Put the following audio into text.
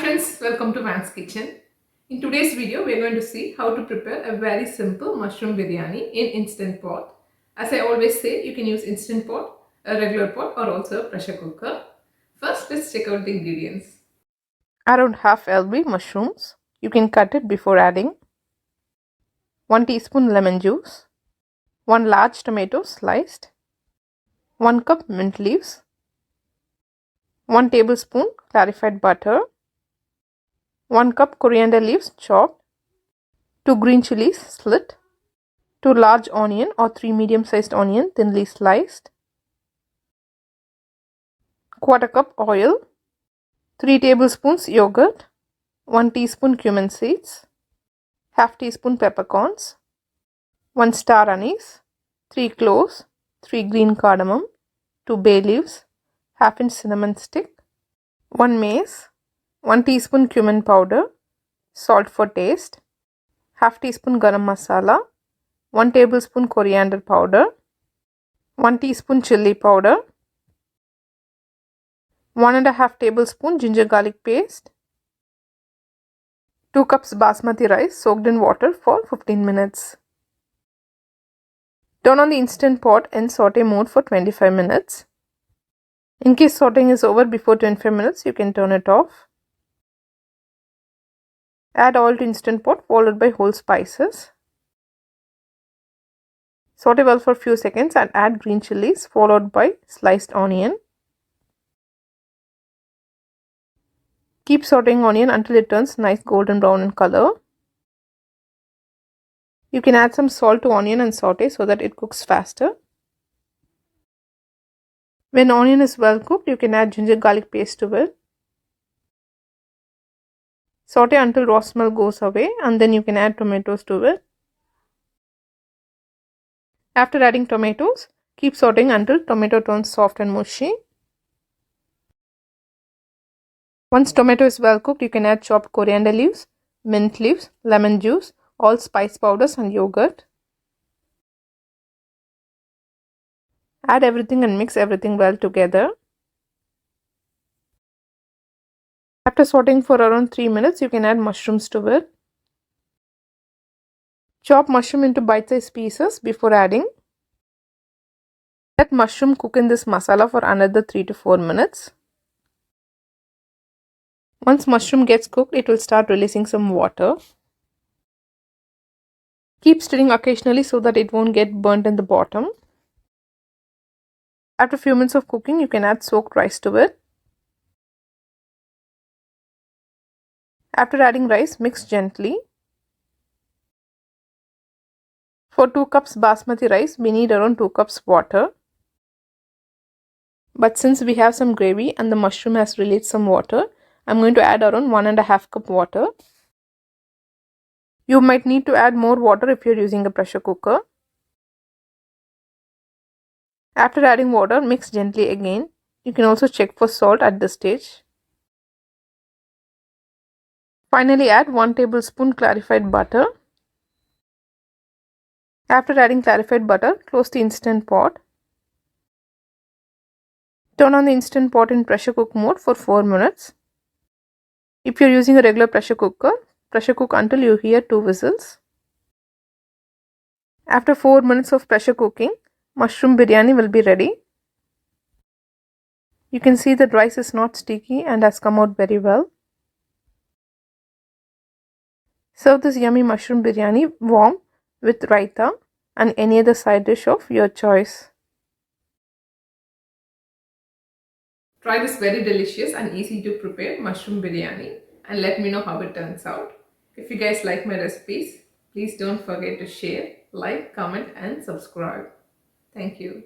friends, welcome to Van's Kitchen. In today's video, we are going to see how to prepare a very simple mushroom biryani in instant pot. As I always say, you can use instant pot, a regular pot or also a pressure cooker. First, let's check out the ingredients. Around half LB mushrooms. You can cut it before adding. 1 teaspoon lemon juice. 1 large tomato sliced. 1 cup mint leaves. 1 tablespoon clarified butter. 1 cup coriander leaves chopped, 2 green chilies slit, 2 large onion or 3 medium-sized onion thinly sliced, quarter cup oil, 3 tablespoons yogurt, 1 teaspoon cumin seeds, half teaspoon peppercorns, 1 star anise, 3 cloves, 3 green cardamom, 2 bay leaves, half inch cinnamon stick, 1 mace, 1 teaspoon cumin powder, salt for taste, half teaspoon garam masala, 1 tablespoon coriander powder, 1 teaspoon chili powder, 1.5 tablespoon ginger garlic paste, 2 cups basmati rice soaked in water for 15 minutes. Turn on the instant pot in saute mode for 25 minutes. In case sauteing is over before 25 minutes, you can turn it off. Add oil to instant pot followed by whole spices. Saute well for a few seconds and add green chilies followed by sliced onion. Keep sauteing onion until it turns nice golden brown in color. You can add some salt to onion and saute so that it cooks faster. When onion is well cooked, you can add ginger garlic paste to it. Saute until raw smell goes away and then you can add tomatoes to it. After adding tomatoes, keep sauteing until tomato turns soft and mushy. Once tomato is well cooked, you can add chopped coriander leaves, mint leaves, lemon juice, all spice powders and yogurt. Add everything and mix everything well together. After sauteing for around 3 minutes, you can add mushrooms to it. Chop mushroom into bite-sized pieces before adding. Let mushroom cook in this masala for another 3 to 4 minutes. Once mushroom gets cooked, it will start releasing some water. Keep stirring occasionally so that it won't get burnt in the bottom. After a few minutes of cooking, you can add soaked rice to it. After adding rice, mix gently. For 2 cups basmati rice, we need around 2 cups water. But since we have some gravy and the mushroom has released some water, I'm going to add around 1.5 cup water. You might need to add more water if you're using a pressure cooker. After adding water, mix gently again. You can also check for salt at this stage. Finally, add 1 tablespoon clarified butter. After adding clarified butter, close the instant pot. Turn on the instant pot in pressure cook mode for 4 minutes. If you're using a regular pressure cooker, pressure cook until you hear 2 whistles. After 4 minutes of pressure cooking, mushroom biryani will be ready. You can see that rice is not sticky and has come out very well. Serve this yummy mushroom biryani warm with raita and any other side dish of your choice. Try this very delicious and easy to prepare mushroom biryani and let me know how it turns out. If you guys like my recipes, please don't forget to share, like, comment and subscribe. Thank you.